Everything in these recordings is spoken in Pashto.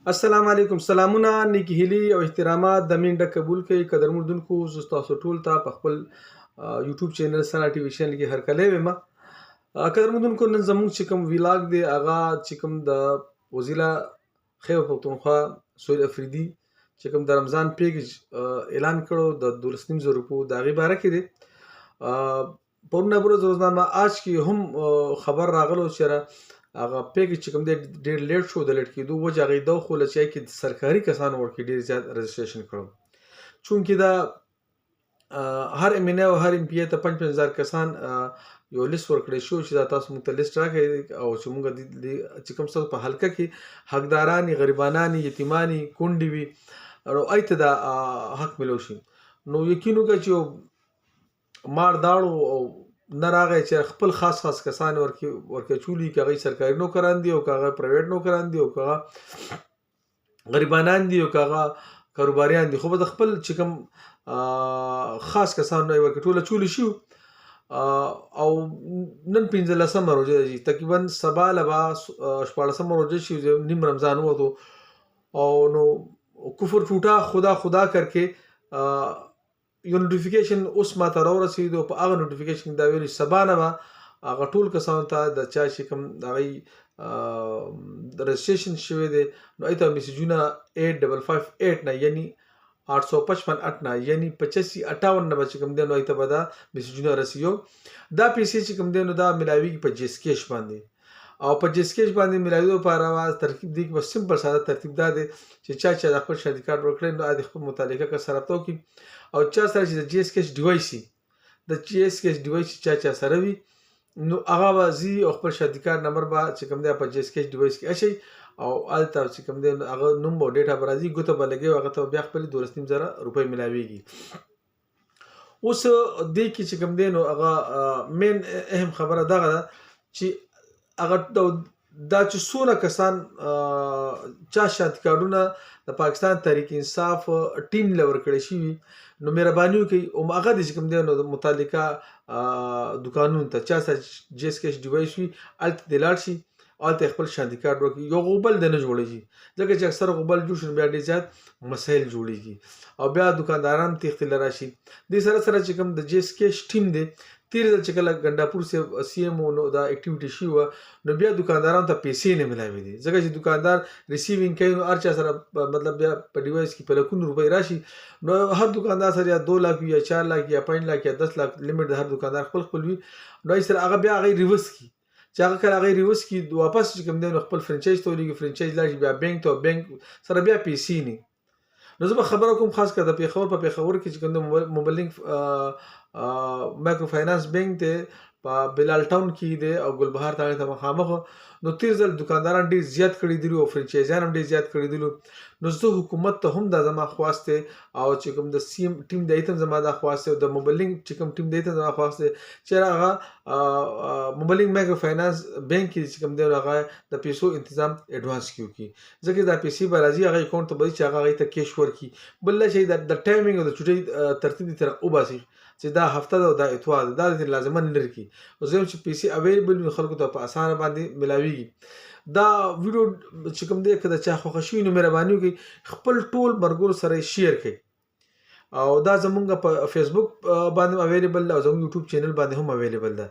السلام علیکم، سلامونه، نیکی هیلي او احترامات د مین ډک قبول کړئ. قدر مردونکو، زه تاسو ټول ته په خپل یوټیوب چینل سنا ټي وي چینل کې هرکلی وایم. قدر مردونکو، نن زموږ چې کوم ویلاګ دی هغه چې کوم د وزیلا خیبر پښتونخوا سهیل افریدي چې کوم د رمضان پیکج اعلان کړو د 12,000 روپو د هغې باره کې دی. پرونه بروز روزنامه آج کې هم خبر راغلو چې هغه پیکج چې کوم دی ډېر لیټ شو. د لیټ کېدو وجه هغې دا وښوله چې هغې کې سرکاري کسانو ورکې ډېر زیات رجسټریشن کړو، چونکې دا هر ایم این اے او هر ایم پی اے ته 5,000 کسان یو لیست ورکړی شو چې دا تاسو موږ ته لیست راکړئ او چې موږ چې کوم ستاسو په حلقه کې حقداران یې، غریبانان یې، یتیمان یې، کونډې وي نو هغوی ته دا حق میلو شي. نو یقین وکړه چې مار داړو او نه راغی چې خپل خاص کسان ورکه چولی که هغوی سرکاري نوکران دي او که هغه پرایویټ نوکران دي او که هغه غریبانان دي او که هغه کاروباریان دي، خو به د خپل چې کوم خاص کسانو یې ورکه ټوله چولی شي. او نن 15مه روژه ده چې تقریبا سبا له به 14مه روژه شي، نیم رمضان ووتو او نو کفر ټوټه خدا خدا کرکې یو نوټیفیکیشن اوس ماته راورسېدو. په هغه نوټیفیکیشن دا ویلي سبا نه به هغه ټول کسانو ته د چا چې کوم د هغوی رجسټریشن شوی دی نو هغوی ته میسیجونه 8558 نه یعنی 855 نه یعنی 8558 نه به چې کوم دی نو هغوی ته به دا میسیجونه رسیږي. دا پیسې چې کوم دی نو دا میلاویږي په جیس کیش باندې او په جیس کیش باندې میلاویدو لپاره ترتیب دی په سمپل ساده ترتیب دا دی چې چا د خپل شادي کارت ورکړی نو د خپل متعلقه کس سره رابطه وکړي او چا سره چې د جی اس کیش ډیوایس وي، د جی اس کیش ډیوایس چا سره وي نو هغه به ځي او خپل شادي کارت نمبر به چې کوم دی په جی اس کیش ډیوایس کې اچوي او هلته چې کوم دی هغه نوم او ډیټا به راځي، ګوته به لګوي، هغه ته بیا خپلې 12,500 روپۍ میلاویږي. اوس دې کې چې کوم دی نو هغه مین اهم خبره دغه ده چې هغه دا چې څونه کسان چا شادي کارډونه د پاکستان تحریک انصاف ټیم له ورکړی شوي نو مهرباني وکړئ او هغه دې چې کوم دی نو د متعلقه دوکانونو ته چا سره جی اس کیش ډیوایس وي هلته دې لاړ شي او هلته خپل شادي کارت ورکړي. یو غوبل د نه جوړېږي ځکه چې اکثره غوبل جوړ شي بیا ډېر زیات مسایل جوړېږي او بیا دوکانداران تېښتې له راشي. دې سره سره چې کوم د جی اس کیش ټیم دی تیر ځل چې کله ګنډاپور سی ایم نو دا اکټیویټي شي وه نو بیا دوکاندارانو ته پیسې نه میلاوي دي ځکه چې دوکاندار ریسیوینګ کوي نو هر چا سره مطلب بیا په ډیوایس کې په لکونو روپۍ راشي نو هر دوکاندار سره یا 2 لک یا 4 لک یا 5 لک یا 10 لک لیمټ د هر دوکاندار خپل وي نو یې سره هغه بیا هغه ریورس کی چې هغه کله هغه ریورس کی واپس چې کوم دی نو خپل فرانچایز ته ولېږي، فرانچایز لاړ شي بیا بینک ته، بینک سره بیا پیسې نه. نو زه به خبره کوم خاص کر د پیښور په پیښور کې چې کوم د موبایل مایکرو فاینانس بینک دی په بلال ټاون کې دی او ګلبهار تاڼې ته مخامخ. نو تیر ځل دوکانداران ډېر زیات کړي دي او فرانچایزیان هم ډېر زیات کړي دي. نو زه حکومت ته هم دا زما خواست دی او چې کوم د سی ایم ټیم دی ته زما دا خواست دی او د موبایل چې کوم ټیم دی ته زما خواست دی چې هغه موبایل مایکرو فاینانس بینک کې چې کوم دی هغه د پیسو تنظیم ایډوانس کې وکړي ځکه دا پیسې به راځي هغه اکاونټ ته به چې هغه ته کیش ورکړي. بل شی د ټایمینګ او د چټۍ ترتیب دي تر وباسي چې دا هفته ده او دا اتوار ده، دا د لازمه نه لري کی او زم چې پیسې اویلیبل وي خلکو ته په اسانه باندې ملاويږي. دا ویډیو چې کوم دی که د چا خوښه شوي نو مهرباني وکړئ خپل ټول ملګرو سره شیر کړئ او دا زمونږ په فیسبوک باندې اویلیبل ده او زموږ یوټیوب چینل باندې هم اویلیبل ده.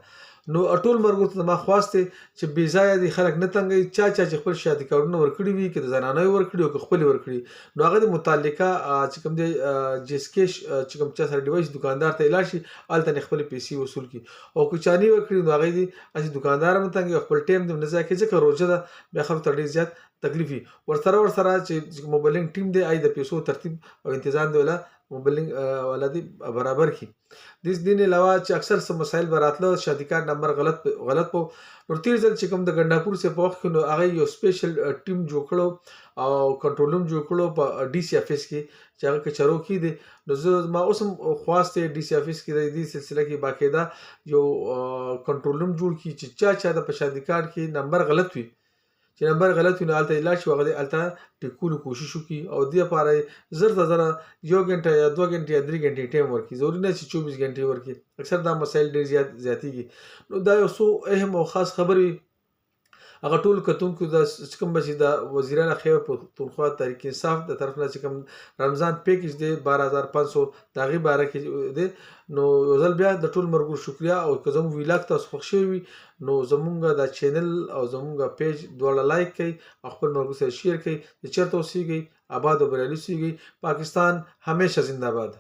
نو ټول مرګو ته ما خواست دی چې بې ځایه دي خلک نه تنګوي. چا چې خپل شادي کارډونه ورکړي وي که د زنانه یې ورکړي او که خپل یې ورکړي نو هغه د متعلقه چې کوم دی جی اس کیش چې کوم چا سره ډیوایس دوکاندار ته یې لاړ شي هلته یې خپلې پیسې وصول کړي او که چا نه یې ورکړي نو هغه دې هسې دوکاندار هم نه تنګوي او خپل ټایم دې هم نه ضایع کوي ځکه روژه ده بیا خلکو ته ډېر زیات تکلیف وي. ورسره چې موبایلینګ ټیم دی د پیسو ترتیب او انتظام دی ولا موبایلینګ والا دی برابر کړي. دې نه علاوه چې اکثر څه مسایل به راتله شادي کارت نمبر غلط په نو تیر ځل چې کوم د ګنډاپور سه په وخت کې نو هغه یو سپیشل ټیم جوړ کړو او کنټرول روم جوړ کړو په ډي سی افیس کې چې هغه کچرو کې دي. نو زه ما اوس هم خواست ډي سی افیس کې د دې سلسله کې باقاعده یو کنټرول روم جوړ کړي چې چا د په شادي کارت کې نمبر غلط وي چې نمبر غلط وي نو هلته یې لاړ شي او هغه هلته ټیکولو کوشش وکړي او دې لپاره زر ته زره 1 غنټه یا 2 غنټې یا 3 غنټې ټایم ورکړي، ضروري نه چې 24 غنټې ورکړي. اکثر دا مسایل ډېر زیاتېږي. نو دا یو څو اهم او خاص خبرې هغه ټول کتونکو د کوم به چې د وزیران خیبر پښتونخوا تحریک انصاف د طرف نه چې کوم رمضان پیکج دی 12500 د هغې باره کې دی. نو یو ځل بیا د ټول ملګرو شکریا، او که زموږ ویلاګ تاسو خوښ شوی وي نو زموږ د چینل او زموږ پیج دواړه لایک کړئ او خپل ملګرو سره شیر کړئ. چې چېرته اوسیږئ، آباد او بریالي اوسیږئ. پاکستان همیشه زنده باد.